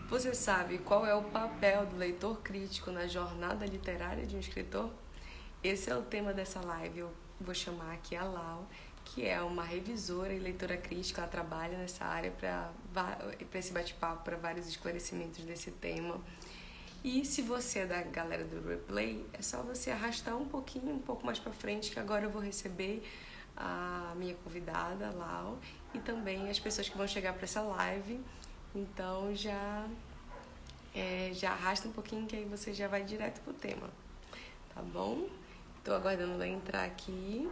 Você sabe qual é o papel do leitor crítico na jornada literária de um escritor? Esse é o tema dessa live. Eu vou chamar aqui a Lau, que é uma revisora e leitora crítica. Ela trabalha nessa área para esse bate-papo, para vários esclarecimentos desse tema. E se você é da galera do Replay, é só você arrastar um pouquinho, um pouco mais para frente, que agora eu vou receber a minha convidada, Lau, e também as pessoas que vão chegar para essa live. Então já arrasta um pouquinho que aí você já vai direto pro tema, tá bom? Tô aguardando ela entrar aqui.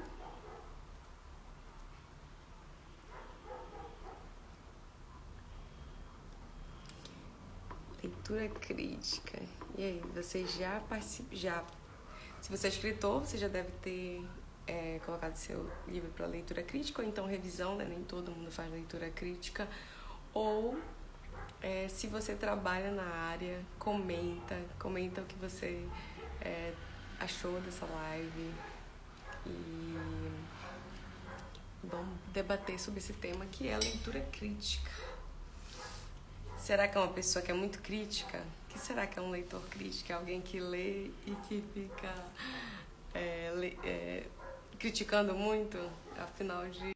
Leitura crítica. E aí, você já participa? Se você é escritor, você já deve ter colocado seu livro para leitura crítica, ou então revisão, né? Nem todo mundo faz leitura crítica. Ou se você trabalha na área, comenta o que você achou dessa live e vamos debater sobre esse tema que é a leitura crítica. Será que é uma pessoa que é muito crítica? O que será que é um leitor crítico? É alguém que lê e que fica criticando muito? Afinal de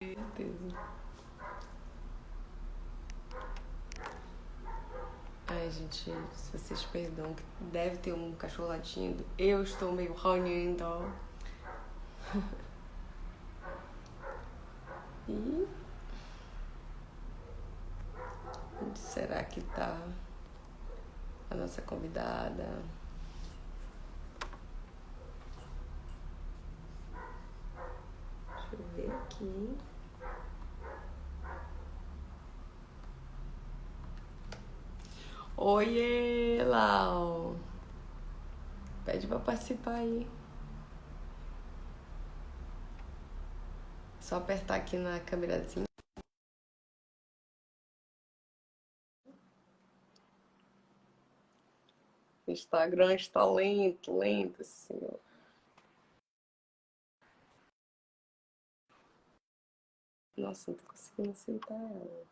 certeza. Ai, gente, se vocês perdão, deve ter um cachorro latindo. Eu estou meio ranhendo. E onde será que tá a nossa convidada? Deixa eu ver aqui. Oiê, Lau. Pede pra participar aí. Só apertar aqui na câmerazinha. O Instagram está lento, lento, assim, ó. Nossa, não tô conseguindo aceitar ela.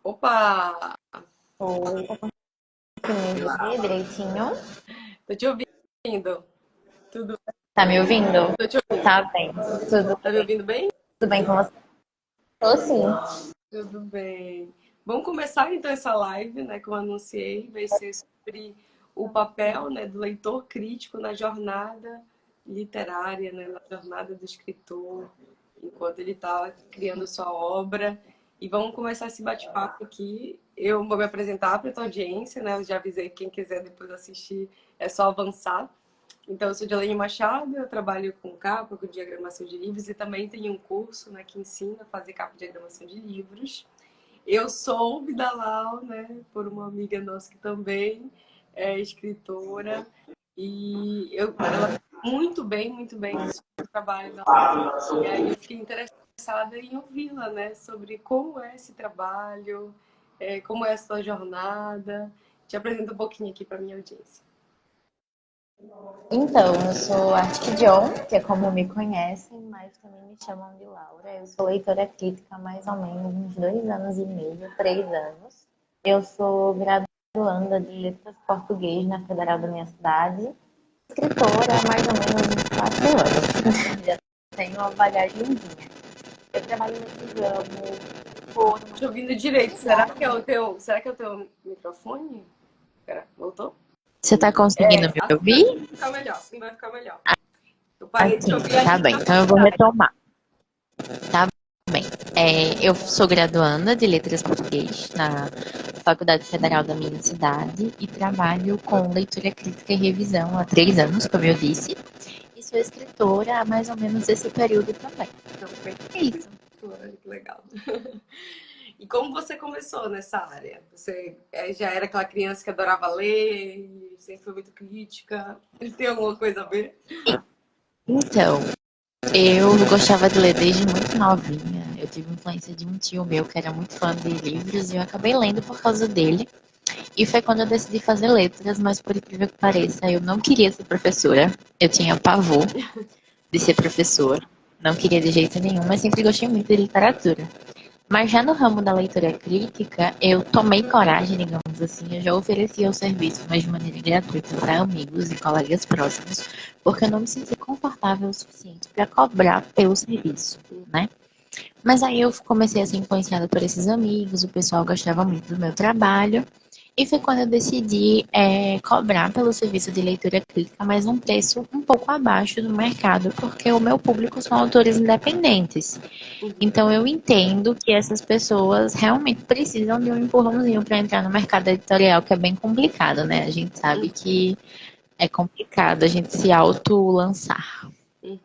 Opa! Oi, tá conseguindo me ouvir direitinho? Tô te ouvindo. Tudo. Tá me ouvindo? Tô te ouvindo. Tá bem, tudo Tá me bem. ouvindo bem? Tudo bem com você? Tô sim. Tudo bem. Vamos começar então essa live, né? Como eu anunciei, vai ser sobre o papel, né, do leitor crítico na jornada literária, né, na jornada do escritor, enquanto ele está criando sua obra. E vamos começar esse bate-papo aqui. Eu vou me apresentar para a tua audiência, né? Eu já avisei quem quiser depois assistir, é só avançar. Então, eu sou Dielaine Machado, eu trabalho com capa, com diagramação de livros e também tenho um curso, né, que ensina a fazer capa e diagramação de livros. Eu soube da Lau, né, por uma amiga nossa que também é escritora e ela muito bem sobre o trabalho dela. E aí eu fiquei interessada em ouvi-la, né, sobre como é esse trabalho, como é a sua jornada. Te apresento um pouquinho aqui para minha audiência. Então, eu sou Artic John, que é como me conhecem, mas também me chamam de Laura. Eu sou leitora crítica há mais ou menos uns 2 anos e meio, 3 anos. Eu sou graduanda de Letras Português na Federal da minha cidade. Escritora há mais ou menos uns 4 anos. Já tenho uma bagagemzinha. Eu trabalho nesse ramo por uma Te ouvindo direito. Será que é o teu microfone? Pera, voltou? Você tá conseguindo me Assim vai ouvir? ficar melhor, assim vai ficar melhor. Eu parei de te Assim, ouvir tá ali bem. na Então eu vou metade. retomar. Tá bem. Eu sou graduanda de Letras Português na Faculdade Federal da minha cidade e trabalho com leitura crítica e revisão há 3 anos, como eu disse. E sou escritora há mais ou menos esse período também. Então, É isso. que legal. E como você começou nessa área? Você já era aquela criança que adorava ler e sempre foi muito crítica? Tem alguma coisa a ver? Então, eu gostava de ler desde muito novinha. Eu tive influência de um tio meu que era muito fã de livros e eu acabei lendo por causa dele. E foi quando eu decidi fazer letras, mas por incrível que pareça, eu não queria ser professora. Eu tinha pavor de ser professora. não queria de jeito nenhum, mas sempre gostei muito de literatura. Mas já no ramo da leitura crítica, eu tomei coragem, digamos assim, eu já oferecia o serviço, mas de maneira gratuita para amigos e colegas próximos, porque eu não me sentia confortável o suficiente para cobrar pelo serviço, né? Mas aí eu comecei a ser influenciada por esses amigos, o pessoal gostava muito do meu trabalho, e foi quando eu decidi cobrar pelo serviço de leitura crítica, mas um preço um pouco abaixo do mercado, porque o meu público são autores independentes. Uhum. Então eu entendo que essas pessoas realmente precisam de um empurrãozinho para entrar no mercado editorial, que é bem complicado, né? A gente sabe que é complicado a gente se auto-lançar. Uhum.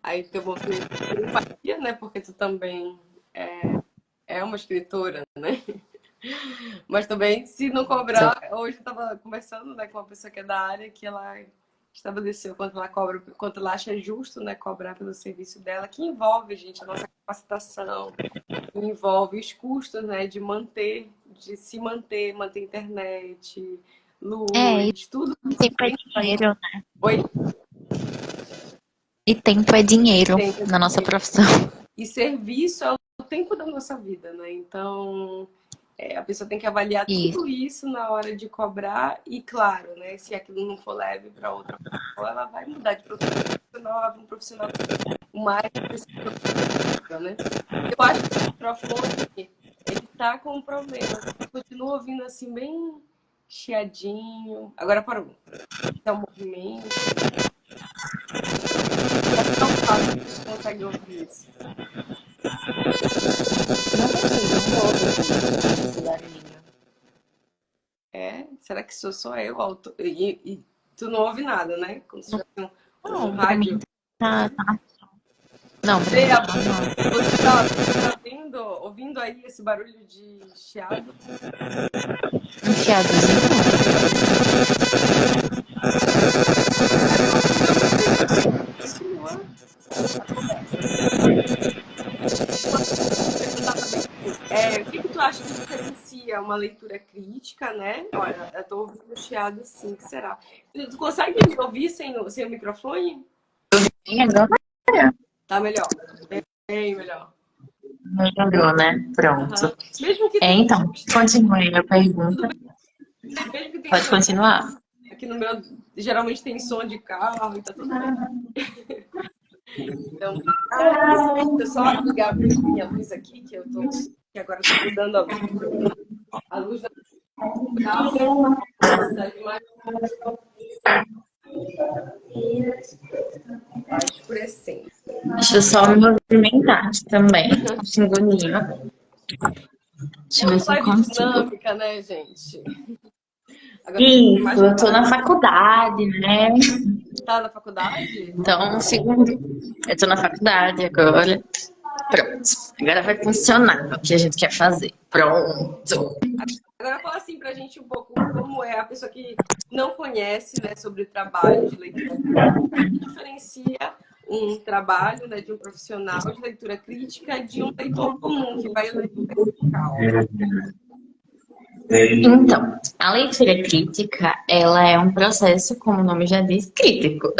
Aí teu movimento de empatia, né? Porque tu também é uma escritora, né? Mas também, se não cobrar, hoje eu estava conversando, né, com uma pessoa que é da área, que ela estabeleceu quanto ela cobra, quanto ela acha justo, né, cobrar pelo serviço dela, que envolve, gente, a nossa capacitação, que envolve os custos, né, de manter, de se manter, manter internet, É, e luz, tudo isso tempo é tem que estar envolvido. dinheiro, né? Oi? E tempo é dinheiro Tempo na nossa de... profissão. E serviço é o tempo da nossa vida, né? Então, a pessoa tem que avaliar Isso. tudo isso na hora de cobrar e, claro, né, se aquilo não for leve para outra pessoa, ela vai mudar de profissional, um profissional mais acessível, né? Eu acho que o microfone, ele tá com um problema. Continua ouvindo assim, bem chiadinho. Agora parou. Tá um movimento. Mas não fala, você consegue ouvir isso. Não consigo, não ouvo esse barulhinho. Será que sou eu? E tu não ouve nada, né? Como se tivesse um Não, pra mim rádio. tá. Não, pra mim Você, tá normal. você tá ouvindo aí esse barulho de chiado? Um chiadozinho. Continua a conversa. Perguntar também assim, o que que tu acha que diferencia uma leitura crítica, né? Olha, eu tô ouvindo chiado sim, o que será? Tu consegue me ouvir sem o microfone? E agora Tá melhor. Bem melhor. melhorou, né? Pronto. Aham. Mesmo que tenha Então, continue a tudo pergunta. bem, mesmo que tenha Pode som de continuar. aqui no meu, geralmente tem som de carro e tá tudo bem. Então, deixa eu só ligar minha luz aqui, que agora eu tô mudando a luz da carro, tá demais, tá escurecendo. Deixa eu só me movimentar aqui também. Um segundinho. Deixa É eu ver uma se eu live consigo. dinâmica, né, gente? Agora mais Isso, eu tô na baixo. faculdade, né? Tá na faculdade? Então, um segundo. Eu tô na faculdade agora. Pronto. Agora vai funcionar o que a gente quer fazer. Pronto. Agora fala assim pra gente um pouco como é a pessoa que não conhece, né, sobre o trabalho de leitura crítica. O que que diferencia um trabalho, né, de um profissional de leitura crítica de um leitor comum que vai ler um caos? Então, a leitura crítica, ela é um processo, como o nome já diz, crítico.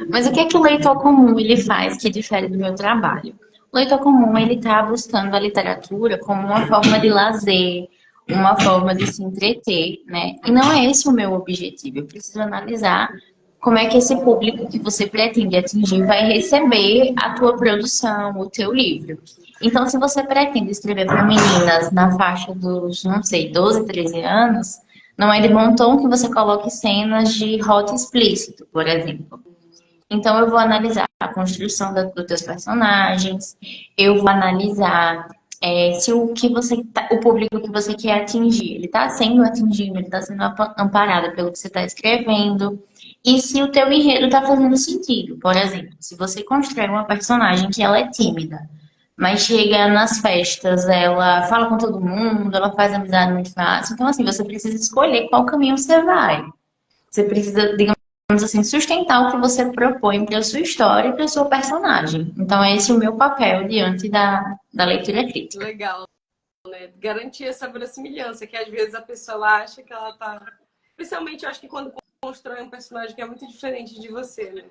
Mas o que é que o leitor comum ele faz que difere do meu trabalho? O leitor comum ele está buscando a literatura como uma forma de lazer, uma forma de se entreter, né? E não é esse o meu objetivo. Eu preciso analisar como é que esse público que você pretende atingir vai receber a tua produção, o teu livro. Então, se você pretende escrever para meninas na faixa dos, não sei, 12, 13 anos, não é de bom tom que você coloque cenas de hot explícito, por exemplo. Então, eu vou analisar a construção dos teus personagens, eu vou analisar se o público que você quer atingir, ele está sendo atingido, ele está sendo amparado pelo que você está escrevendo, e se o teu enredo está fazendo sentido. Por exemplo, se você constrói uma personagem que ela é tímida, mas chega nas festas, ela fala com todo mundo, ela faz amizade muito fácil. Então, assim, você precisa escolher qual caminho você vai. Você precisa, digamos assim, sustentar o que você propõe para a sua história e para o seu personagem. Então, esse é o meu papel diante da leitura crítica. Legal, né? Garantir essa verossimilhança, que às vezes a pessoa ela acha que ela tá. Especialmente, eu acho que quando constrói um personagem que é muito diferente de você, né?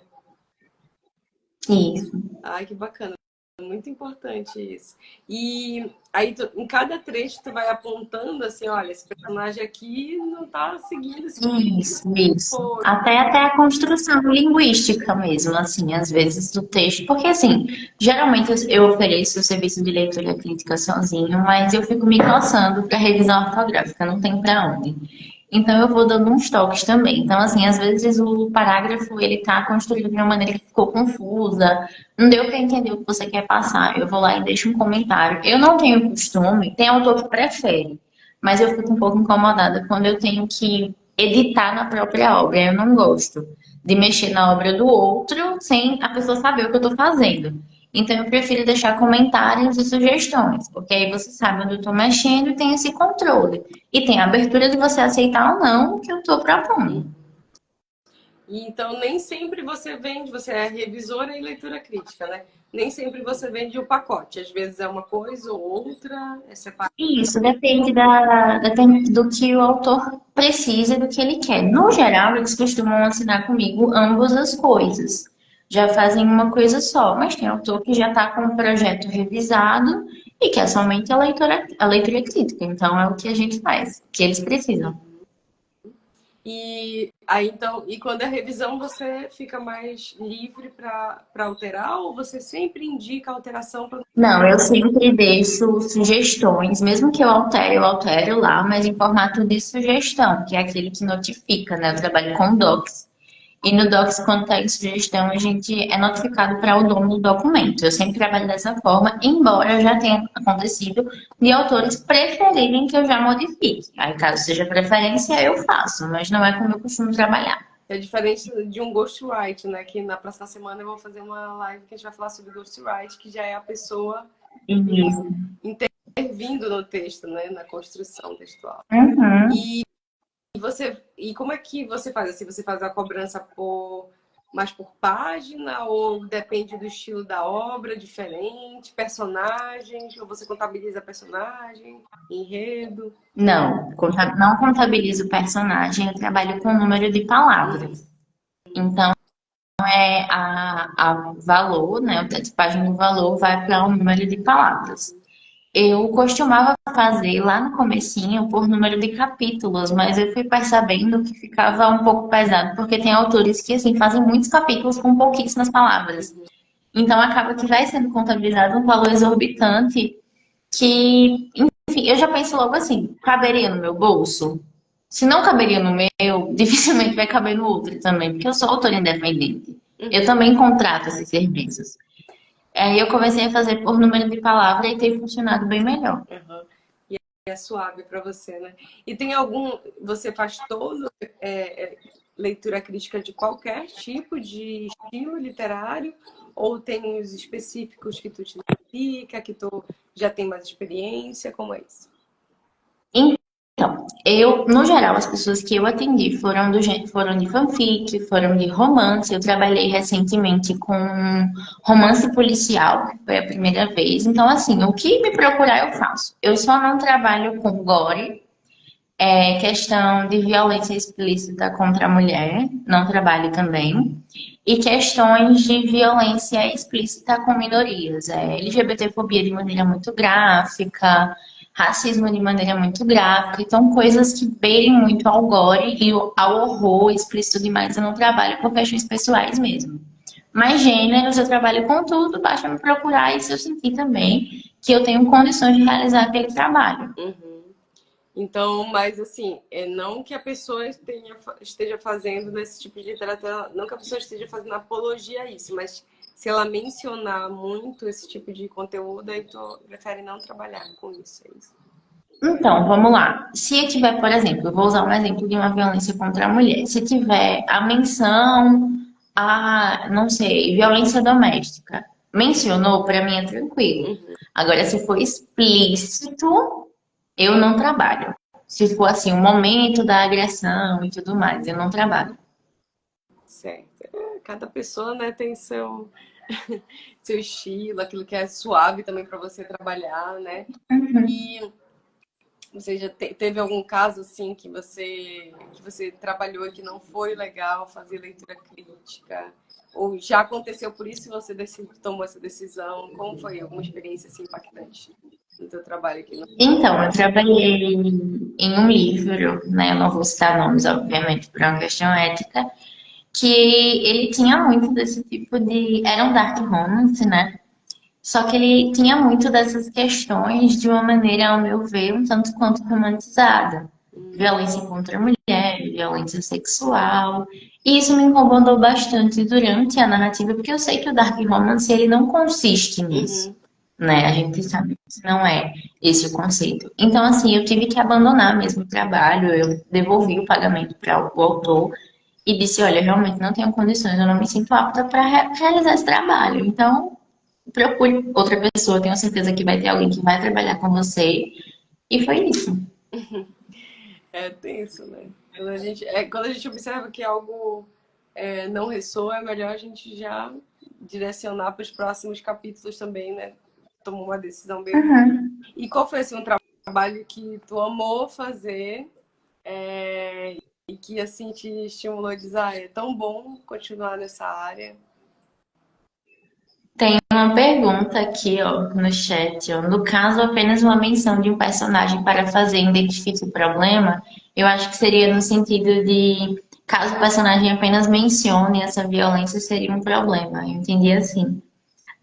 Isso. Ai, que bacana. Muito importante isso. E aí, em cada trecho, tu vai apontando assim, olha, esse personagem aqui não tá seguindo esse Isso, isso. Até a construção linguística mesmo, assim, às vezes do texto. Porque, assim, geralmente eu ofereço o serviço de leitura crítica sozinho, mas eu fico me coçando para revisão ortográfica, não tem para onde. Então eu vou dando uns toques também. Então, assim, às vezes o parágrafo ele tá construído de uma maneira que ficou confusa, não deu para entender o que você quer passar. Eu vou lá e deixo um comentário. Eu não tenho costume, tem autor que prefere, mas eu fico um pouco incomodada quando eu tenho que editar na própria obra. Eu não gosto de mexer na obra do outro sem a pessoa saber o que eu estou fazendo. Então eu prefiro deixar comentários e sugestões, porque aí você sabe onde eu estou mexendo e tem esse controle. E tem a abertura de você aceitar ou não o que eu estou propondo. E então, nem sempre você vende, você é revisora e leitura crítica, né? Nem sempre você vende o pacote. Às vezes é uma coisa ou outra, é separado. Isso depende do que o autor precisa e do que ele quer. No geral, eles costumam assinar comigo ambas as coisas. Já fazem uma coisa só, mas tem autor que já está com o projeto revisado e quer somente a leitura crítica. Então é o que a gente faz, o que eles precisam. E aí então, e quando é revisão, você fica mais livre para alterar ou você sempre indica alteração para. Não, eu sempre deixo sugestões, mesmo que eu altero lá, mas em formato de sugestão, que é aquele que notifica, né? Eu trabalho com Docs. E no Docs, quando tem sugestão, a gente é notificado para o dono do documento. Eu sempre trabalho dessa forma, embora já tenha acontecido de autores preferirem que eu já modifique. Aí, caso seja preferência, eu faço, mas não é como eu costumo trabalhar. É diferente de um ghostwrite, né? Que na próxima semana eu vou fazer uma live que a gente vai falar sobre ghostwrite, que já é a pessoa Isso. intervindo no texto, né? Na construção textual. Uhum. E e como é que você faz? Assim, você faz a cobrança mais por página ou depende do estilo da obra, diferente, personagens, ou você contabiliza personagem, enredo? Não, não contabilizo o personagem, eu trabalho com o número de palavras. Então, a valor, né? O texto de página do valor vai para o número de palavras. Eu costumava fazer lá no comecinho por número de capítulos, mas eu fui percebendo que ficava um pouco pesado, porque tem autores que assim fazem muitos capítulos com pouquíssimas palavras. Então acaba que vai sendo contabilizado um valor exorbitante que, enfim, eu já penso logo assim, caberia no meu bolso? Se não caberia no meu, dificilmente vai caber no outro também, porque eu sou autor independente. Eu também contrato esses serviços. Aí eu comecei a fazer por número de palavra e tem funcionado bem melhor. Uhum. E é suave para você, né? E tem algum. Você faz todo leitura crítica de qualquer tipo de estilo literário? Ou tem os específicos que tu te identifica, que tu já tem mais experiência? Como é isso? Então, no geral, as pessoas que eu atendi foram de fanfic, foram de romance. Eu trabalhei recentemente com romance policial, que foi a primeira vez. Então, assim, o que me procurar eu faço. Eu só não trabalho com gore, questão de violência explícita contra a mulher, não trabalho também. E questões de violência explícita com minorias, LGBTfobia de maneira muito gráfica, racismo de maneira muito gráfica, então coisas que beirem muito ao gore e ao horror explícito demais eu não trabalho por questões pessoais mesmo. Mas gêneros eu trabalho com tudo, basta me procurar e se eu sentir também que eu tenho condições de realizar aquele trabalho. Uhum. Então, mas assim, não que a pessoa esteja fazendo nesse tipo de literatura, não que a pessoa esteja fazendo apologia a isso, mas se ela mencionar muito esse tipo de conteúdo, aí tu prefere não trabalhar com isso, é isso? Então, vamos lá. Se tiver, por exemplo, eu vou usar um exemplo de uma violência contra a mulher. Se tiver a menção a, não sei, violência doméstica, mencionou, para mim é tranquilo. Uhum. Agora, se for explícito, eu não trabalho. Se for assim, o momento da agressão e tudo mais, eu não trabalho. Certo. Cada pessoa, né, tem seu estilo, aquilo que é suave também para você trabalhar, né? Uhum. E você já teve algum caso assim que você trabalhou e que não foi legal fazer leitura crítica? Ou já aconteceu por isso e você tomou essa decisão? Como foi uma experiência assim, impactante no teu trabalho aqui? Então, eu trabalhei em um livro, né? Eu não vou citar nomes, obviamente, por uma questão ética, que ele tinha muito desse tipo de. Era um dark romance, né? Só que ele tinha muito dessas questões de uma maneira, ao meu ver, um tanto quanto romantizada. Violência contra a mulher, violência sexual. E isso me incomodou bastante durante a narrativa, porque eu sei que o dark romance ele não consiste nisso, Uhum. né? A gente sabe que não é esse o conceito. Então, assim, eu tive que abandonar mesmo o trabalho, eu devolvi o pagamento para o autor e disse, olha, eu realmente não tenho condições, eu não me sinto apta para realizar esse trabalho. Então, procure outra pessoa, tenho certeza que vai ter alguém que vai trabalhar com você. E foi isso. É tenso, né? Quando a gente observa que algo não ressoa, é melhor a gente já direcionar para os próximos capítulos também, né? Tomar uma decisão bem. Uhum. E qual foi assim, um trabalho que tu amou fazer e que assim te estimulou a dizer, é tão bom continuar nessa área? Tem uma pergunta aqui, ó, no chat, ó. No caso, apenas uma menção de um personagem para fazer identifique o problema, eu acho que seria no sentido de, caso o personagem apenas mencione essa violência, seria um problema. Eu entendi assim.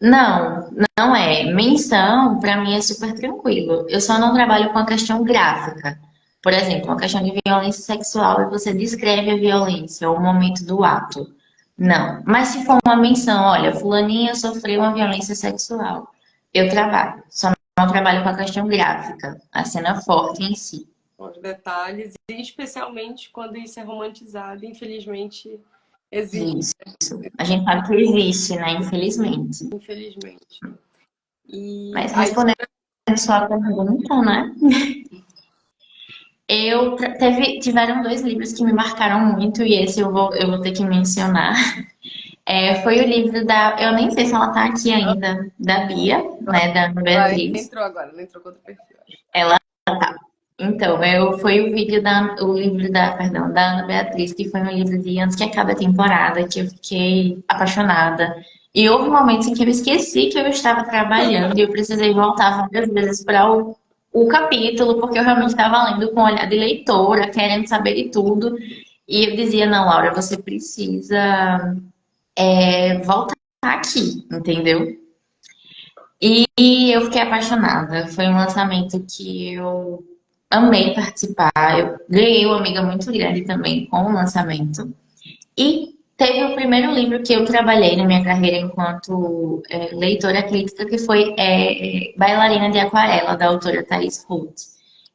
Não, não é. Menção, para mim, é super tranquilo. Eu só não trabalho com a questão gráfica. Por exemplo, a questão de violência sexual e você descreve a violência, o momento do ato. Não. Mas se for uma menção, olha, fulaninha sofreu uma violência sexual. Eu trabalho. Só não trabalho com a questão gráfica, a cena forte em si. Com os detalhes, e especialmente quando isso é romantizado, infelizmente existe, Isso. A gente sabe que existe, né? Infelizmente. infelizmente. E Mas aí, respondendo a sua pergunta, né? Tiveram dois livros que me marcaram muito e esse eu vou ter que mencionar. Foi o livro eu nem sei se ela tá aqui ainda, da Bia, né, da Ana ela Beatriz. entrou agora, ela entrou com outro perfil, acho. Ela tá. Então, foi perdão, da Ana Beatriz, que foi um livro de antes que acabe a temporada, que eu fiquei apaixonada. E houve momentos em que eu esqueci que eu estava trabalhando e eu precisei voltar várias vezes para o capítulo, porque eu realmente estava lendo com um olhar de leitora, querendo saber de tudo. E eu dizia, não, Laura, você precisa voltar aqui, entendeu? E eu fiquei apaixonada. Foi um lançamento que eu amei participar. Eu ganhei uma amiga muito grande também com o lançamento. E teve o primeiro livro que eu trabalhei na minha carreira enquanto leitora crítica, que foi Bailarina de Aquarela, da autora Thais Ruth,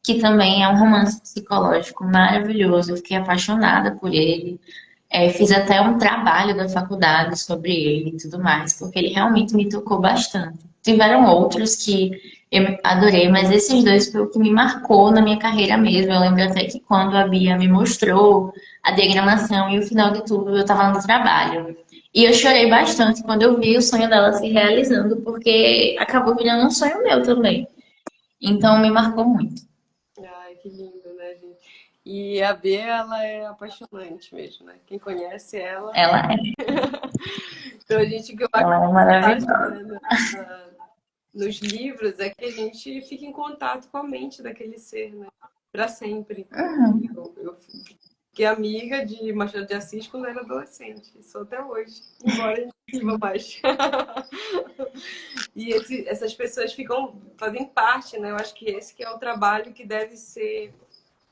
que também é um romance psicológico maravilhoso. Eu fiquei apaixonada por ele. Fiz até um trabalho da faculdade sobre ele e tudo mais, porque ele realmente me tocou bastante. Tiveram outros que eu adorei, mas esses dois foi o que me marcou na minha carreira mesmo. Eu lembro até que quando a Bia me mostrou a diagramação e o final de tudo, eu estava no trabalho. E eu chorei bastante quando eu vi o sonho dela se realizando, porque acabou virando um sonho meu também. Então me marcou muito. Ai, que lindo, né, gente? E a B, ela é apaixonante mesmo, né? Quem conhece ela. Ela é, Então, a gente, o que eu acho ela é fantástico, maravilhosa. né, nos livros é que a gente fica em contato com a mente daquele ser, né? Para sempre. Uhum. Eu fiquei amiga de Machado de Assis quando era adolescente. Sou até hoje, embora eu não viva mais. E essas pessoas fazem parte, né? Eu acho que esse que é o trabalho que deve ser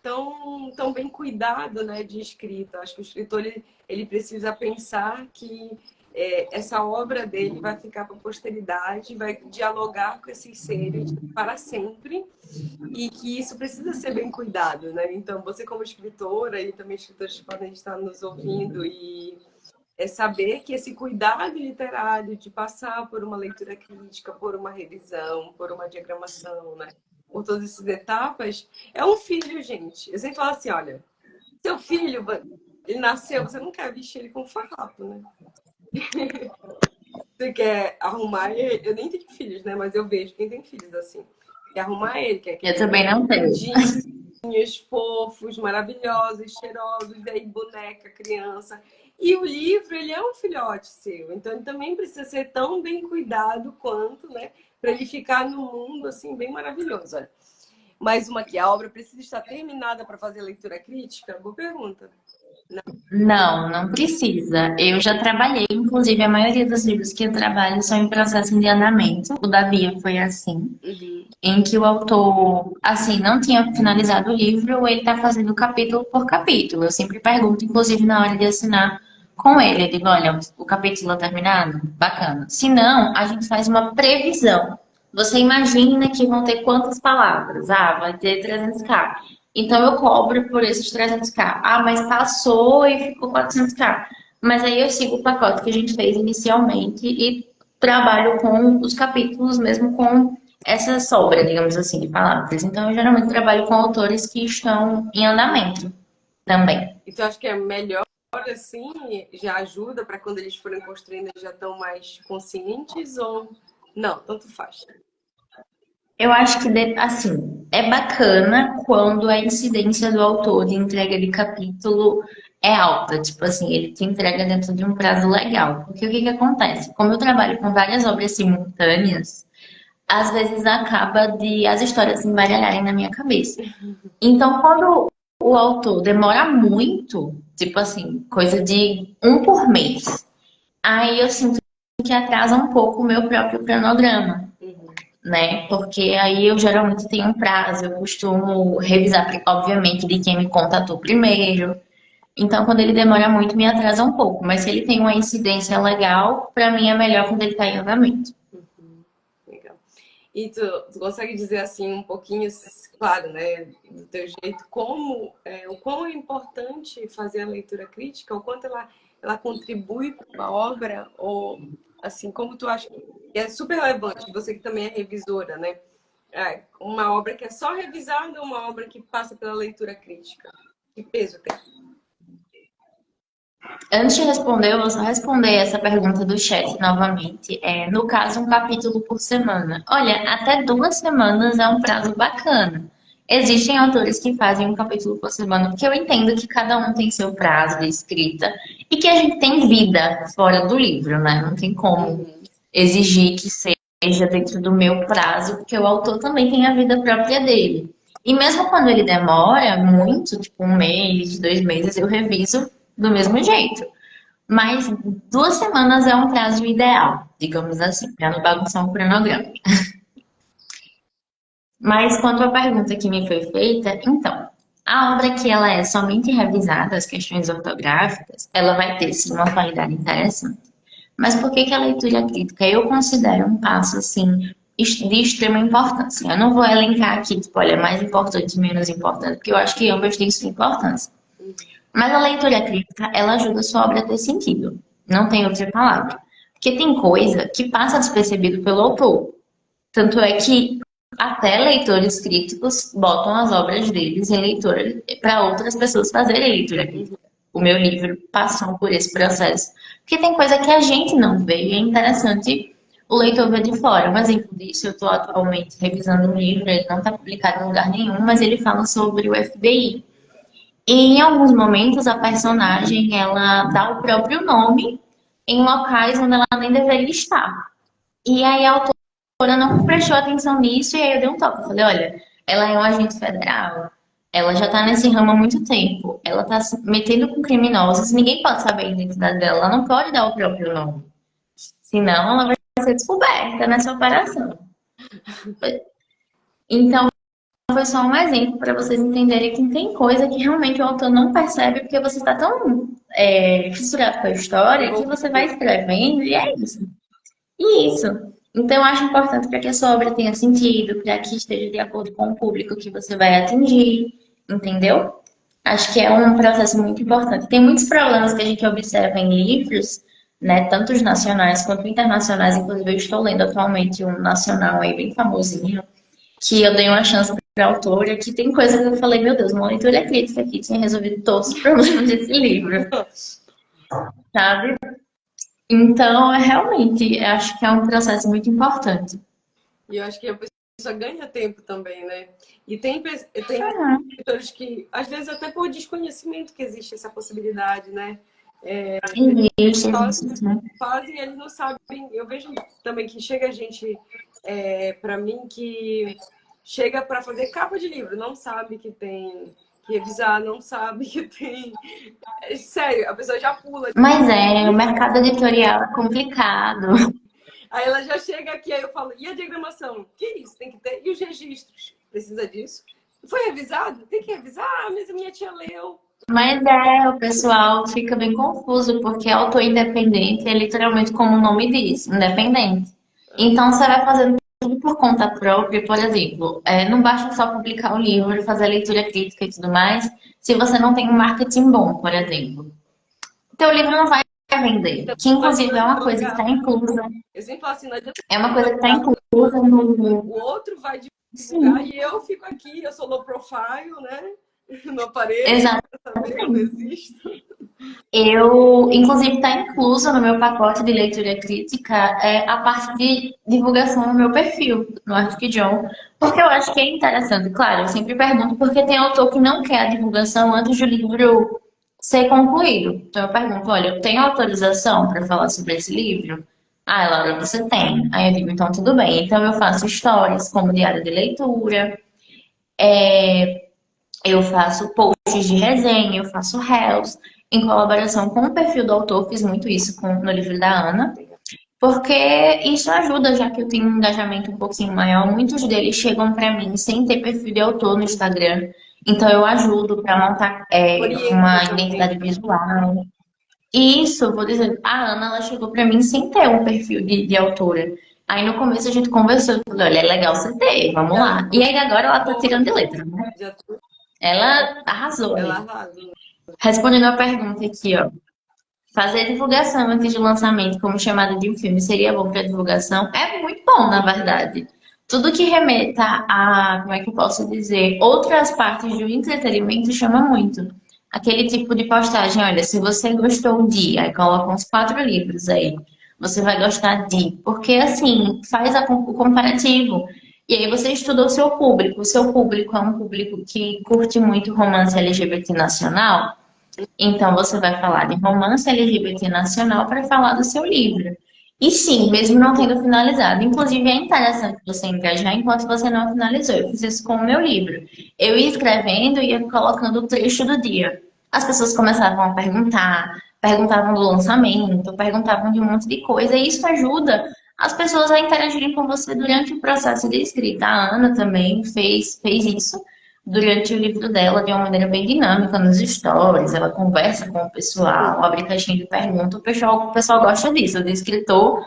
tão bem cuidado, né, de escrita. Acho que o escritor ele precisa pensar que essa obra dele vai ficar para a posteridade, vai dialogar com esses seres para sempre e que isso precisa ser bem cuidado, né? Então, você como escritora e também escritores podem estar nos ouvindo e saber que esse cuidado literário de passar por uma leitura crítica, por uma revisão, por uma diagramação, né? Por todas essas etapas, é um filho, gente. Eu sempre falo assim, olha, seu filho, ele nasceu, você não quer vestir ele com farrapo, né? Você quer arrumar ele, eu nem tenho filhos, né? Mas eu vejo quem tem filhos assim. Quer arrumar ele, quer que Eu também não tenho. lindinhos, fofos, maravilhosos, cheirosos, daí boneca, criança. E o livro, ele é um filhote seu, então ele também precisa ser tão bem cuidado quanto, né? Para ele ficar no mundo, assim, bem maravilhoso. Olha. Mais uma aqui, a obra precisa estar terminada para fazer leitura crítica? Boa pergunta. Não, não precisa. Eu já trabalhei, inclusive a maioria dos livros que eu trabalho são em processo de andamento. O da Bia foi assim, Uhum. em que o autor, assim, não tinha finalizado o livro, ele está fazendo capítulo por capítulo. Eu sempre pergunto, inclusive na hora de assinar com ele, eu digo, olha, o capítulo está terminado? Bacana. Se não, a gente faz uma previsão. Você imagina que vão ter quantas palavras? Ah, vai ter 300k. Então eu cobro por esses 300k. Ah, mas passou e ficou 400k. Mas aí eu sigo o pacote que a gente fez inicialmente e trabalho com os capítulos mesmo com essa sobra, digamos assim, de palavras. Então, eu geralmente trabalho com autores que estão em andamento também. Então, acho que é melhor, assim, já ajuda para quando eles forem construindo, eles já estão mais conscientes ou não? Tanto faz. Eu acho que, assim, é bacana quando a incidência do autor de entrega de capítulo é alta. Tipo assim, ele te entrega dentro de um prazo legal. Porque o que que acontece? Como eu trabalho com várias obras simultâneas, às vezes acaba de as histórias se embaralharem na minha cabeça. Então, quando o autor demora muito, tipo assim, coisa de um por mês, aí eu sinto que atrasa um pouco o meu próprio cronograma, Uhum. né? Porque aí eu geralmente tenho um prazo, eu costumo revisar, obviamente, de quem me contatou primeiro. Então, quando ele demora muito, me atrasa um pouco. Mas se ele tem uma incidência legal, para mim é melhor quando ele está em andamento. Uhum. Legal. E tu consegue dizer assim um pouquinho, claro, né, do teu jeito, como o quão é importante fazer a leitura crítica, o quanto ela contribui para a obra, ou assim, como tu acha que é super relevante, você que também é revisora, né? Uma obra que é só revisada ou uma obra que passa pela leitura crítica? Que peso tem? Antes de responder, eu vou só responder essa pergunta do chat novamente. No caso, um capítulo por semana. Olha, até 2 semanas é um prazo bacana. Existem autores que fazem um capítulo por semana, porque eu entendo que cada um tem seu prazo de escrita e que a gente tem vida fora do livro, né? Não tem como Uhum. exigir que seja dentro do meu prazo, porque o autor também tem a vida própria dele. E mesmo quando ele demora muito, tipo 1 mês, 2 meses, eu reviso do mesmo jeito. Mas 2 semanas é um prazo ideal, digamos assim, para não bagunçar um cronograma. Mas quanto à pergunta que me foi feita, então, a obra que ela é somente revisada, as questões ortográficas, ela vai ter sim uma qualidade interessante. Mas por que que a leitura crítica eu considero um passo assim de extrema importância? Eu não vou elencar aqui, tipo, olha, mais importante e menos importante, porque eu acho que ambas têm sua importância. Mas a leitura crítica, ela ajuda a sua obra a ter sentido. Não tem outra palavra. Porque tem coisa que passa despercebido pelo autor. Tanto é que até leitores críticos botam as obras deles em leitura para outras pessoas fazerem leitura crítica. O meu livro passou por esse processo. Porque tem coisa que a gente não vê e é interessante o leitor ver de fora. Um exemplo disso, eu estou atualmente revisando um livro, ele não está publicado em lugar nenhum, mas ele fala sobre o FBI. E em alguns momentos a personagem ela dá o próprio nome em locais onde ela nem deveria estar. E aí a autora não prestou atenção nisso e aí eu dei um toque. Eu falei, olha, ela é um agente federal, ela já tá nesse ramo há muito tempo, ela tá se metendo com criminosos, ninguém pode saber a identidade dela, ela não pode dar o próprio nome. Senão ela vai ser descoberta nessa operação. Então, foi só um exemplo para vocês entenderem que tem coisa que realmente o autor não percebe porque você está tão fissurado com a história que você vai Envolvido. escrevendo e é isso. E isso. Então, eu acho importante para que a sua obra tenha sentido, para que esteja de acordo com o público que você vai atingir, entendeu? Acho que é um processo muito importante. Tem muitos problemas que a gente observa em livros, né, tanto os nacionais quanto internacionais. Inclusive, eu estou lendo atualmente um nacional aí bem famosinho, que eu dei uma chance para a autora, que tem coisa que eu falei, meu Deus, uma leitura crítica aqui tinha resolvido todos os problemas desse livro, sabe? Então, realmente, eu acho que é um processo muito importante. E eu acho que a pessoa ganha tempo também, né? E tem Uhum. escritores que, às vezes, até por desconhecimento que existe essa possibilidade, né? Existe, existe, né? Fazem, eles não sabem. Eu vejo também que chega gente para mim que chega para fazer capa de livro, não sabe que tem que revisar, não sabe que tem. Sério, a pessoa já pula. Mas o mercado editorial é complicado. Aí ela já chega aqui, aí eu falo, e a diagramação? Que isso? Tem que ter. E os registros? Precisa disso? Foi revisado? Tem que revisar? Ah, mas a minha tia leu. Mas o pessoal fica bem confuso, porque autor independente é literalmente como o nome diz, independente. Então você vai fazendo tudo por conta própria, por exemplo, não basta só publicar o livro, fazer a leitura crítica e tudo mais, se você não tem um marketing bom, por exemplo. Teu livro não vai vender, Então, que não inclusive é adianta uma coisa que está divulgar. inclusa, Eu sempre falo assim, não adianta é uma coisa que está divulgar porque inclusa no... o outro vai divulgar Sim, e eu fico aqui, eu sou low profile, né? Não apareço, exatamente. não quero saber, eu não existo. Inclusive, está incluso no meu pacote de leitura crítica a parte de divulgação no meu perfil, no Arctic John, porque eu acho que é interessante. Claro, eu sempre pergunto porque tem autor que não quer a divulgação antes do livro ser concluído. Então, eu pergunto: olha, eu tenho autorização para falar sobre esse livro? Ah, Laura, você tem. Aí eu digo: então, tudo bem. Então, eu faço stories como diário de leitura, eu faço posts de resenha, eu faço reels, em colaboração com o perfil do autor, fiz muito isso no livro da Ana, porque isso ajuda, já que eu tenho um engajamento um pouquinho maior. Muitos deles chegam para mim sem ter perfil de autor no Instagram, então eu ajudo para montar Orienta uma também, identidade né? visual. E isso, vou dizer, a Ana ela chegou para mim sem ter um perfil de autora. Aí no começo a gente conversou, eu falei: olha, é legal você ter, vamos Ela lá. E aí agora ela tá boa, tirando de letra, né? já Ela arrasou ela aí. arrasa. Respondendo a pergunta aqui, ó. Fazer divulgação antes do lançamento, como chamada de um filme, seria bom para divulgação? É muito bom, na verdade. Tudo que remeta a, como é que eu posso dizer, outras partes do entretenimento chama muito. Aquele tipo de postagem, olha, se você gostou de, aí coloca uns 4 livros aí, você vai gostar de, porque assim, faz o comparativo. E aí você estuda o seu público é um público que curte muito romance LGBT nacional, então, você vai falar de romance LGBT nacional para falar do seu livro. E sim, mesmo não tendo finalizado. Inclusive, é interessante você engajar enquanto você não finalizou. Eu fiz isso com o meu livro. Eu ia escrevendo e ia colocando o trecho do dia. As pessoas começavam a perguntar, perguntavam do lançamento, perguntavam de um monte de coisa. E isso ajuda as pessoas a interagirem com você durante o processo de escrita. A Ana também fez isso durante o livro dela de uma maneira bem dinâmica nos stories. Ela conversa com o pessoal, abre caixinha de pergunta. O pessoal gosta disso, de escritor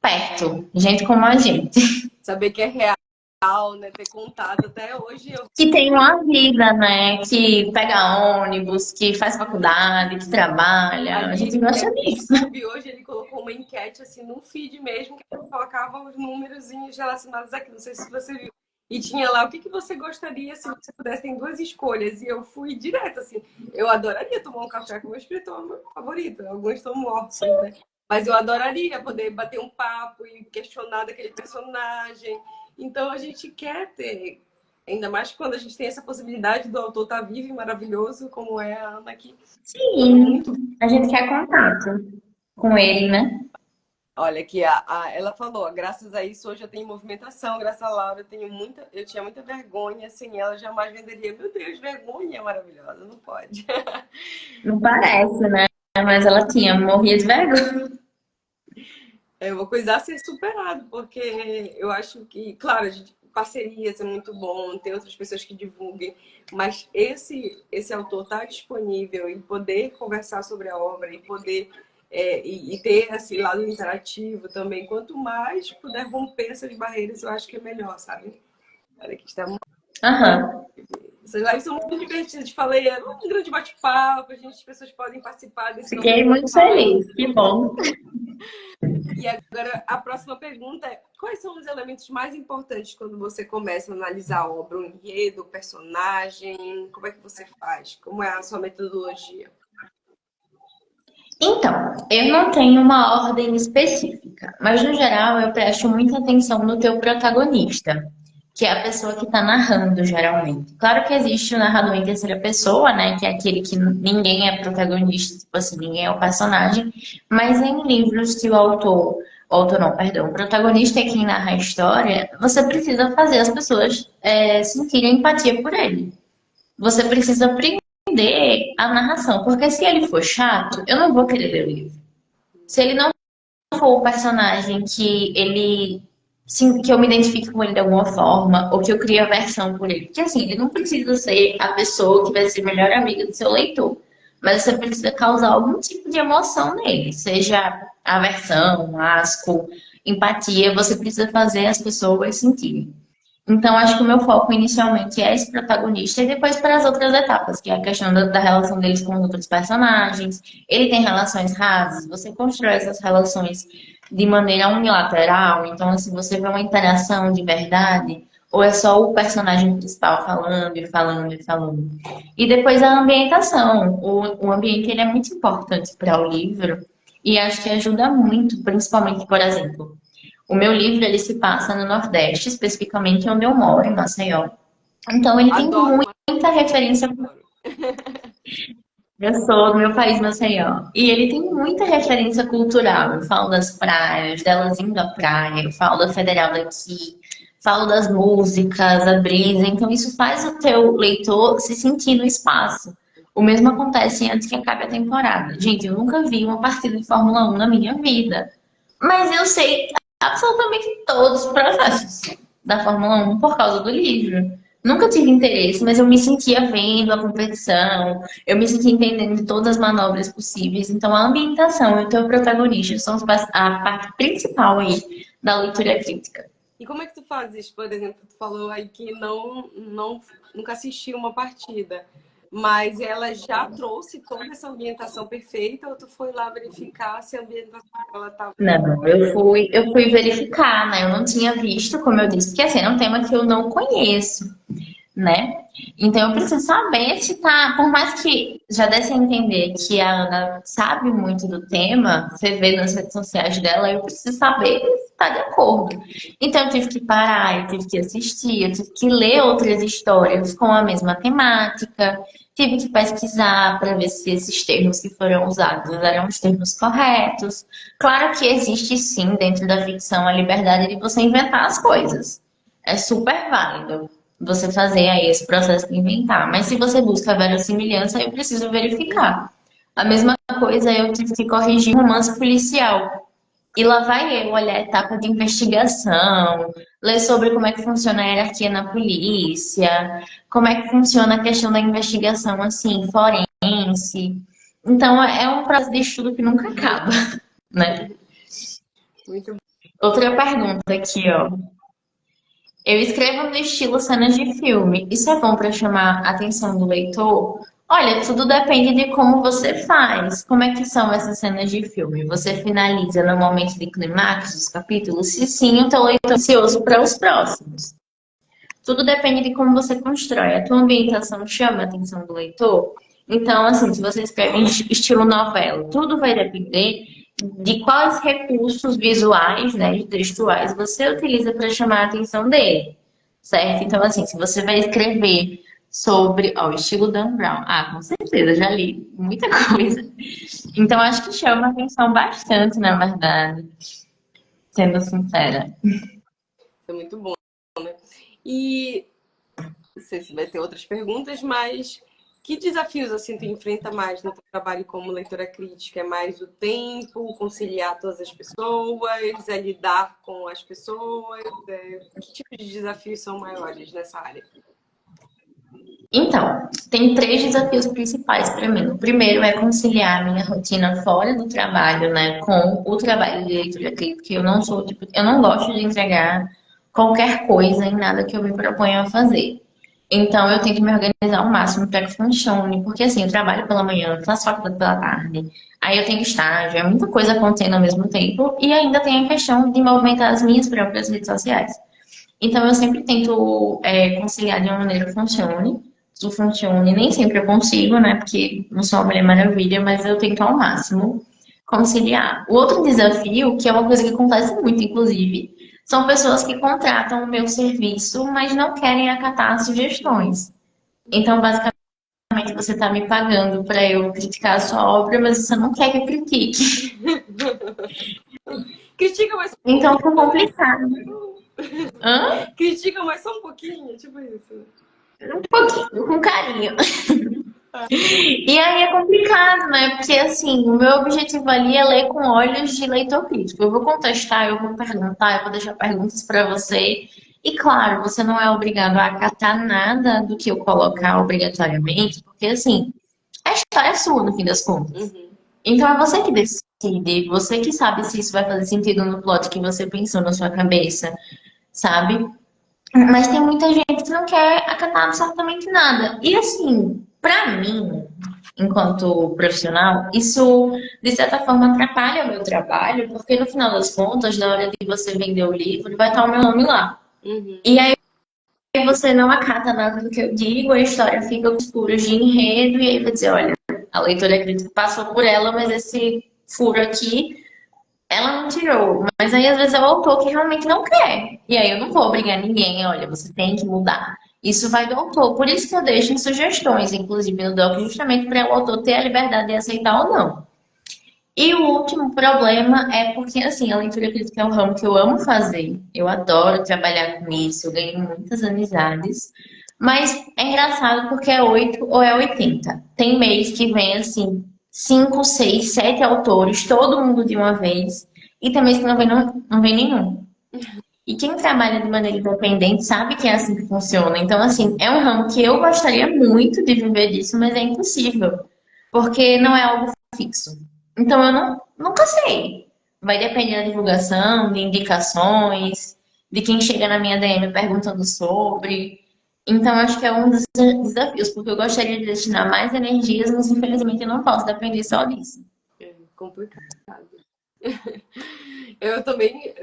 perto, gente como a gente. Saber que é real, né? Ter contato. Até hoje eu Que tem uma vida, né? Que pega ônibus, que faz faculdade, que trabalha. A gente ali, gosta disso. Scooby, hoje ele colocou uma enquete assim no feed mesmo, que ele colocava os númerozinhos relacionados aqui. Não sei se você viu. E tinha lá o que você gostaria se você pudesse ter 2 escolhas. E eu fui direto, assim. Eu adoraria tomar um café com o meu escritor favorito. Alguns estão mortos, né? Mas eu adoraria poder bater um papo e questionar daquele personagem. Então a gente quer ter, ainda mais quando a gente tem essa possibilidade do autor estar vivo e maravilhoso, como é a Ana aqui. É Sim, muito. a gente quer contato com ele, né? Olha, que ela falou, ó, graças a isso hoje eu tenho movimentação, graças a Laura eu tinha muita vergonha, sem ela jamais venderia. Meu Deus, vergonha é maravilhosa, não pode. Não parece, né? Mas ela tinha, morria de vergonha. É uma coisa a ser superado, porque eu acho que, claro, parcerias é muito bom, ter outras pessoas que divulguem, mas esse autor estar disponível e poder conversar sobre a obra e poder e ter esse lado interativo também, quanto mais puder romper essas barreiras, eu acho que é melhor, sabe? Olha, que está Aham. essas lives são muito divertidas. Falei, é um grande bate-papo, as pessoas podem participar desse novo Fiquei muito formato. feliz. Que bom. E agora a próxima pergunta é: quais são os elementos mais importantes quando você começa a analisar a obra, o enredo, o personagem? Como é que você faz? Como é a sua metodologia? Então, eu não tenho uma ordem específica, mas no geral eu presto muita atenção no teu protagonista, que é a pessoa que está narrando, geralmente. Claro que existe o narrador em terceira pessoa, né? Que é aquele que ninguém é protagonista, tipo assim, ninguém é o personagem. Mas em livros que o autor não, perdão, o protagonista é quem narra a história, você precisa fazer as pessoas sentirem empatia por ele. Você precisa aprender a narração, porque se ele for chato, eu não vou querer ler o livro. Se ele não for o personagem que ele sim, que eu me identifique com ele de alguma forma, ou que eu crie aversão por ele. Porque assim, ele não precisa ser a pessoa que vai ser melhor amiga do seu leitor. Mas você precisa causar algum tipo de emoção nele, seja aversão, asco, empatia, você precisa fazer as pessoas sentirem. Então, acho que o meu foco inicialmente é esse protagonista e depois para as outras etapas, que é a questão da relação deles com os outros personagens. Ele tem relações rasas, você constrói essas relações de maneira unilateral, então, assim, você vê uma interação de verdade, ou é só o personagem principal falando e falando e falando. E depois a ambientação. O ambiente ele é muito importante para o livro e acho que ajuda muito, principalmente, por exemplo. O meu livro ele se passa no Nordeste, especificamente onde eu moro, em Maceió. Então ele tem Adoro, mas muita referência. adoro. Eu sou do meu país, Maceió. E ele tem muita referência cultural. Eu falo das praias, delas indo à praia, eu falo da Federal daqui, falo das músicas, a brisa. Então isso faz o teu leitor se sentir no espaço. O mesmo acontece antes que acabe a temporada. Gente, eu nunca vi uma partida de Fórmula 1 na minha vida. Mas eu sei absolutamente todos os processos da Fórmula 1 por causa do livro. Nunca tive interesse, mas eu me sentia vendo a competição, eu me sentia entendendo de todas as manobras possíveis. Então, a ambientação e o teu protagonista são a parte principal aí da leitura crítica. E como é que tu fazes? Por exemplo, tu falou aí que nunca assistiu uma partida, mas ela já trouxe toda essa ambientação perfeita ou tu foi lá verificar se a ambientação ela estava... Não, eu fui verificar, né? Eu não tinha visto, como eu disse, porque assim, é um tema que eu não conheço, né? Então eu preciso saber se tá, por mais que já desse a entender que a Ana sabe muito do tema, você vê nas redes sociais dela, eu preciso saber se tá de acordo. Então eu tive que parar, eu tive que assistir, eu tive que ler outras histórias com a mesma temática, tive que pesquisar para ver se esses termos que foram usados eram os termos corretos. Claro que existe sim dentro da ficção a liberdade de você inventar as coisas. É super válido você fazer aí esse processo de inventar. Mas se você busca a verossimilhança, eu preciso verificar. A mesma coisa eu tive que corrigir um romance policial. E lá vai eu olhar a etapa de investigação, ler sobre como é que funciona a hierarquia na polícia, como é que funciona a questão da investigação, assim, forense. Então, é um processo de estudo que nunca acaba, né? Muito Outra pergunta aqui, ó. Eu escrevo no estilo cenas de filme. Isso é bom para chamar a atenção do leitor? Olha, tudo depende de como você faz. Como é que são essas cenas de filme? Você finaliza no momento de clímax dos capítulos? Se sim, eu estou ansioso para os próximos. Tudo depende de como você constrói. A tua ambientação chama a atenção do leitor? Então, assim, se você escreve em estilo novela, tudo vai depender de quais recursos visuais, né, e textuais você utiliza para chamar a atenção dele, certo? Então, assim, se você vai escrever sobre ó, o estilo Dan Brown, com certeza, já li muita coisa. Então, acho que chama a atenção bastante, na verdade, sendo sincera. é muito bom, né? E não sei se vai ter outras perguntas, mas que desafios assim tu enfrenta mais no teu trabalho como leitora crítica? É mais o tempo, conciliar todas as pessoas, é lidar com as pessoas? Que tipo de desafios são maiores nessa área? Então, tem três desafios principais para mim. O primeiro é conciliar a minha rotina fora do trabalho, né, com o trabalho de leitura crítica. Eu não sou, tipo, eu não gosto de entregar qualquer coisa em nada que eu me proponha a fazer. Então, eu tenho que me organizar ao máximo para que funcione, porque assim, eu trabalho pela manhã, faço faculdade pela tarde, aí eu tenho estágio, é muita coisa acontecendo ao mesmo tempo, e ainda tem a questão de movimentar as minhas próprias redes sociais. Então, eu sempre tento conciliar de uma maneira que funcione. Nem sempre eu consigo, né? Porque não sou uma Mulher Maravilha, mas eu tento ao máximo conciliar. O outro desafio, que é uma coisa que acontece muito, inclusive, são pessoas que contratam o meu serviço, mas não querem acatar as sugestões. Então, basicamente, você está me pagando para eu criticar a sua obra, mas você não quer que eu critique. Critica mais um Então, pouquinho. fica complicado. Hã? Critica mais só um pouquinho, tipo isso. Um pouquinho, com carinho. E aí é complicado, né? Porque assim, o meu objetivo ali é ler com olhos de leitor crítico. Eu vou contestar, eu vou perguntar, eu vou deixar perguntas para você. E claro, você não é obrigado a acatar nada do que eu colocar obrigatoriamente, porque assim, a história é sua no fim das contas. Uhum. Então é você que decide, você que sabe se isso vai fazer sentido no plot que você pensou na sua cabeça, sabe? Mas tem muita gente que não quer acatar absolutamente nada. E assim, pra mim, enquanto profissional, isso de certa forma atrapalha o meu trabalho, porque no final das contas, na hora de você vender o livro, vai estar o meu nome lá. Uhum. E aí você não acata nada do que eu digo, a história fica com os furos de enredo, e aí vai dizer, olha, a leitora crítica passou por ela, mas esse furo aqui ela não tirou, mas aí às vezes é o autor que realmente não quer. E aí eu não vou obrigar ninguém, olha, você tem que mudar. Isso vai do autor. Por isso que eu deixo em sugestões, inclusive no doc, justamente para o autor ter a liberdade de aceitar ou não. E o último problema é porque, assim, a leitura crítica é um ramo que eu amo fazer. Eu adoro trabalhar com isso, eu ganho muitas amizades. Mas é engraçado porque é 8 ou é 80. Tem mês que vem, assim, 5, 6, 7 autores, todo mundo de uma vez. E tem mês que não vem nenhum. E quem trabalha de maneira independente sabe que é assim que funciona. Então, assim, é um ramo que eu gostaria muito de viver disso, mas é impossível. Porque não é algo fixo. Então, eu nunca sei. Vai depender da divulgação, de indicações, de quem chega na minha DM perguntando sobre. Então, acho que é um dos desafios, porque eu gostaria de destinar mais energias, mas infelizmente eu não posso depender só disso. É complicado. Eu também,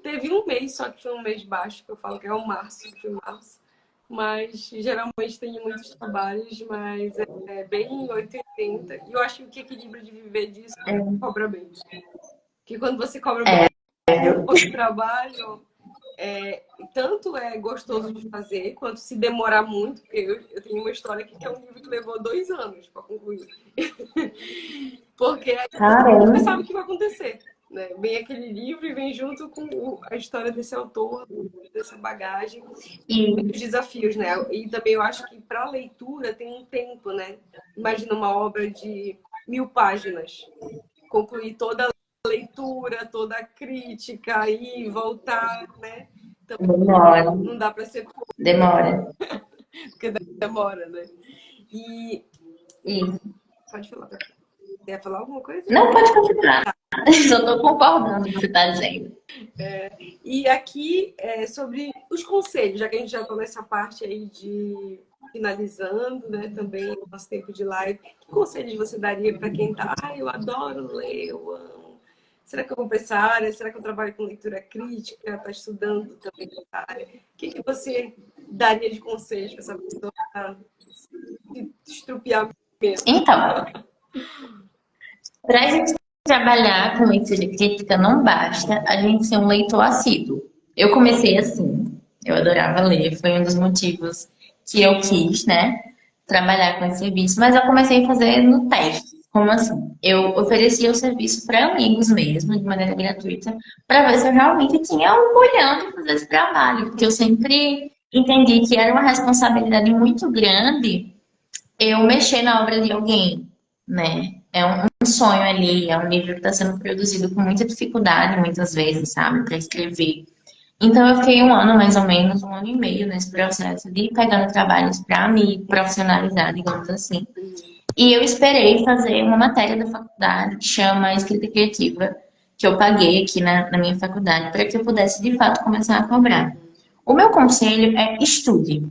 teve um mês só que foi um mês baixo, que eu falo que é o março, que foi março. Mas geralmente tenho muitos trabalhos, mas é bem 880. E eu acho que o equilíbrio de viver disso é cobra bem. Porque quando você cobra bem o trabalho, tanto é gostoso de fazer, quanto se demorar muito, porque eu tenho uma história aqui que é um livro que levou 2 anos para concluir. Porque aí você Caramba. sabe o que vai acontecer. Né? Vem aquele livro e vem junto com a história desse autor, dessa bagagem, E, os desafios, né? E também eu acho que para a leitura tem um tempo, né? Imagina uma obra de 1000 páginas, concluir toda a leitura, toda a crítica e voltar, né? Então demora, não dá para ser pouco, demora. porque demora, né? E E, pode falar. Você ia falar alguma coisa? não pode continuar. Só estou concordando com o que você está dizendo. E aqui sobre os conselhos, já que a gente já está nessa parte aí de finalizando, né, também o nosso tempo de live, que conselhos você daria para quem está, eu adoro ler, eu amo. Será que eu vou para essa área? Será que eu trabalho com leitura crítica? Está estudando também essa área? O que você daria de conselhos para essa pessoa se estrupiar menos? Então, para a gente trabalhar com leitura crítica, não basta a gente ser um leitor assíduo. Eu comecei assim, eu adorava ler, foi um dos motivos que eu quis, né, trabalhar com esse serviço, mas eu comecei a fazer no teste. Como assim? Eu oferecia o serviço para amigos mesmo, de maneira gratuita, para ver se eu realmente tinha um bolhão de fazer esse trabalho, porque eu sempre entendi que era uma responsabilidade muito grande eu mexer na obra de alguém, né? É um sonho ali, é um livro que está sendo produzido com muita dificuldade, muitas vezes, sabe, para escrever. Então, eu fiquei um ano, mais ou menos, um ano e meio nesse processo de ir pegando trabalhos para me profissionalizar, digamos assim. E eu esperei fazer uma matéria da faculdade que chama Escrita Criativa, que eu paguei aqui na minha faculdade, para que eu pudesse, de fato, começar a cobrar. O meu conselho é estude.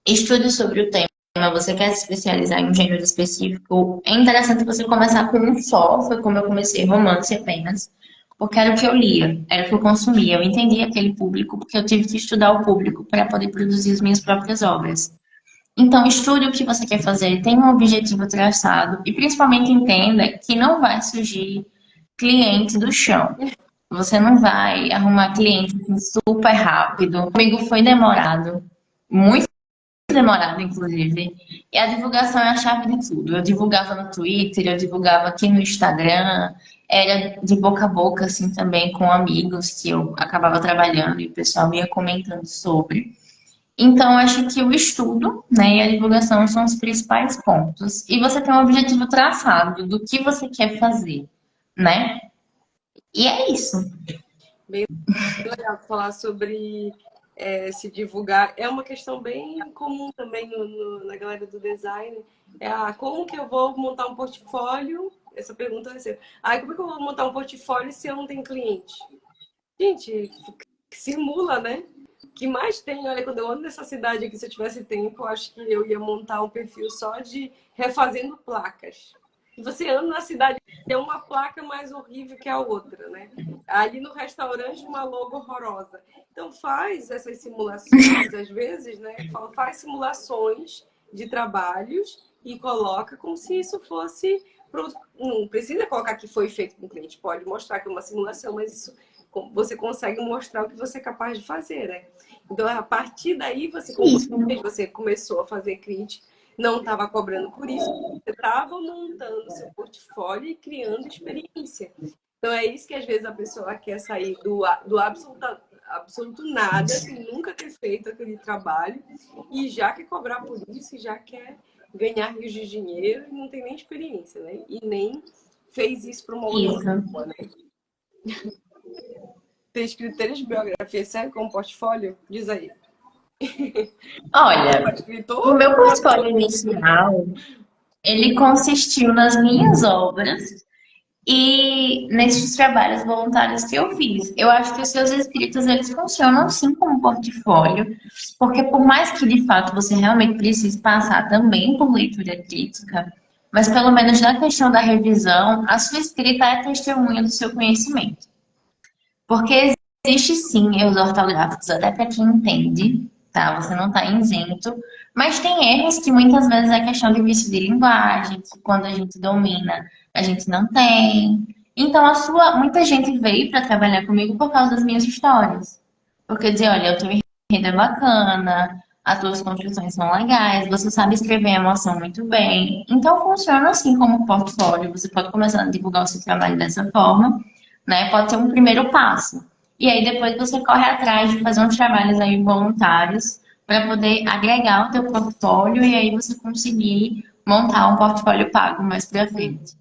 Estude sobre o tema. Você quer se especializar em um gênero específico? É interessante você começar com um só. Foi como eu comecei, romance apenas. Porque era o que eu lia, era o que eu consumia. Eu entendia aquele público, porque eu tive que estudar o público para poder produzir as minhas próprias obras. Então, estude o que você quer fazer, tenha um objetivo traçado e principalmente entenda que não vai surgir cliente do chão. Você não vai arrumar cliente assim, super rápido. Comigo foi demorado, muito demorado, inclusive. E a divulgação é a chave de tudo. Eu divulgava no Twitter, eu divulgava aqui no Instagram, era de boca a boca, assim, também com amigos que eu acabava trabalhando e o pessoal ia comentando sobre. Então, acho que o estudo, né, e a divulgação são os principais pontos. E você tem um objetivo traçado do que você quer fazer, né? E é isso. Bem legal falar sobre se divulgar. É uma questão bem comum também na galera do design. Como que eu vou montar um portfólio? Essa pergunta eu recebo. Como é que eu vou montar um portfólio se eu não tenho cliente? Gente, simula, né? Que mais tem, olha, quando eu ando nessa cidade aqui, se eu tivesse tempo, eu acho que eu ia montar um perfil só de refazendo placas. E você anda na cidade, tem uma placa mais horrível que a outra, né? Ali no restaurante, uma logo horrorosa. Então faz essas simulações, às vezes, né? Faz simulações de trabalhos e coloca como se isso fosse. Não precisa colocar que foi feito com o cliente, pode mostrar que é uma simulação, mas isso você consegue mostrar o que você é capaz de fazer, né? Então, a partir daí, Isso. você começou a fazer crítica, não estava cobrando por isso, você estava montando seu portfólio e criando experiência. Então, é isso que às vezes a pessoa quer sair do absoluto nada, sem nunca ter feito aquele trabalho, e já quer cobrar por isso, e já quer ganhar rios de dinheiro, e não tem nem experiência, né? E nem fez isso para uma outra Isso. pessoa, né? Tem critérios de biografia, serve como portfólio? Diz aí. Olha, Para o escritor? meu portfólio inicial, ele consistiu nas minhas obras e nesses trabalhos voluntários que eu fiz. Eu acho que os seus escritos, eles funcionam sim como portfólio, porque por mais que de fato você realmente precise passar também por leitura crítica, mas pelo menos na questão da revisão, a sua escrita é testemunha do seu conhecimento. Porque existe sim erros ortográficos, até para quem entende, tá? Você não está isento, mas tem erros que muitas vezes é questão de vício de linguagem, que quando a gente domina, a gente não tem. Então, muita gente veio para trabalhar comigo por causa das minhas histórias. Porque dizer, olha, o teu enredo é bacana, as tuas construções são legais, você sabe escrever emoção muito bem. Então, funciona assim como portfólio. Você pode começar a divulgar o seu trabalho dessa forma, né? Pode ser um primeiro passo. E aí depois você corre atrás de fazer uns trabalhos aí voluntários para poder agregar o teu portfólio e aí você conseguir montar um portfólio pago mais para frente.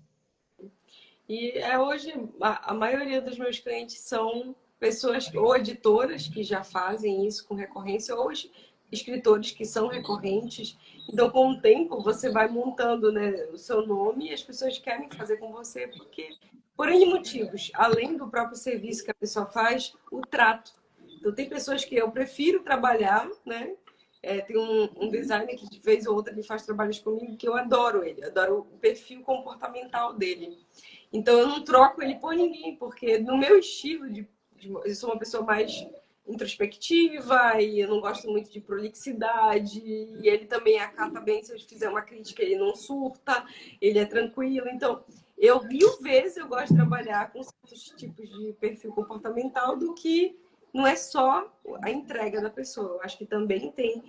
E hoje a maioria dos meus clientes são pessoas ou editoras que já fazem isso com recorrência, ou escritores que são recorrentes. Então, com o tempo, você vai montando, né, o seu nome e as pessoas querem fazer com você porque, por N motivos, além do próprio serviço que a pessoa faz, o trato. Então, tem pessoas que eu prefiro trabalhar, né? Tem um designer que de vez ou outra ele faz trabalhos comigo que eu adoro ele, adoro o perfil comportamental dele. Então eu não troco ele por ninguém, porque no meu estilo eu sou uma pessoa mais introspectiva e eu não gosto muito de prolixidade. E ele também acata bem se eu fizer uma crítica, ele não surta, ele é tranquilo. Então, eu 1000 vezes eu gosto de trabalhar com certos tipos de perfil comportamental do que não é só a entrega da pessoa. Eu acho que também tem,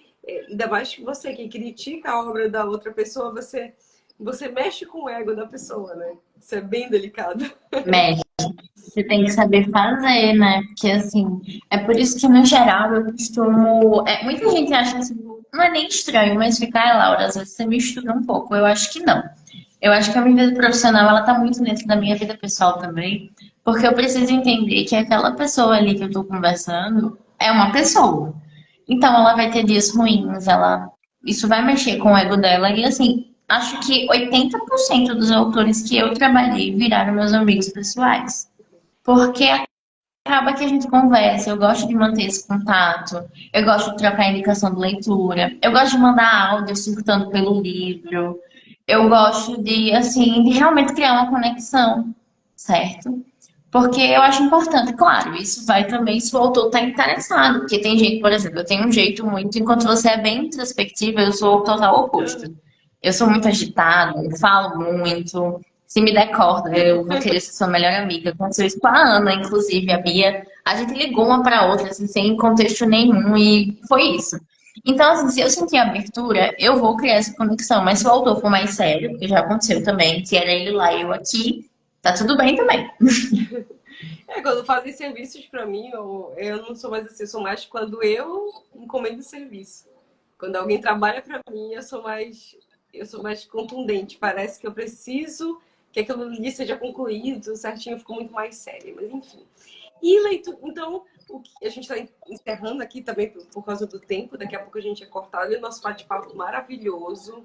ainda mais que você que critica a obra da outra pessoa, você mexe com o ego da pessoa, né? Isso é bem delicado. Mexe, você tem que saber fazer, né? Porque assim, é por isso que no geral eu costumo. Muita gente acha assim, não é nem estranho, mas fica, ai, Laura, às vezes você mistura um pouco. Eu acho que não. Eu acho que a minha vida profissional, ela tá muito dentro da minha vida pessoal também, porque eu preciso entender que aquela pessoa ali que eu tô conversando é uma pessoa. Então ela vai ter dias ruins, isso vai mexer com o ego dela e assim, acho que 80% dos autores que eu trabalhei viraram meus amigos pessoais. Porque acaba que a gente conversa, eu gosto de manter esse contato, eu gosto de trocar indicação de leitura, eu gosto de mandar áudio surtando pelo livro, eu gosto de, assim, de realmente criar uma conexão, certo? Porque eu acho importante, claro, isso vai também se o autor está interessado, porque tem gente, por exemplo, eu tenho um jeito muito, enquanto você é bem introspectiva, eu sou o total oposto. Eu sou muito agitada, eu falo muito, Se me der corda, eu vou querer ser sua melhor amiga. Aconteceu isso com a Ana, inclusive, a Bia. A gente ligou uma para outra, assim, sem contexto nenhum, e foi isso. Então, assim, se eu sentir abertura, eu vou criar essa conexão. Mas se o autor for mais sério, porque já aconteceu também, se era ele lá e eu aqui, tá tudo bem também. Quando fazem serviços para mim, eu não sou mais assim, eu sou mais quando eu encomendo serviço. Quando alguém trabalha para mim, eu sou mais contundente. Parece que eu preciso que aquilo ali seja concluído, tudo certinho, eu fico muito mais séria. Mas enfim. E leitura, então, a gente está encerrando aqui também por causa do tempo, daqui a pouco a gente é cortado, e o nosso bate-papo maravilhoso.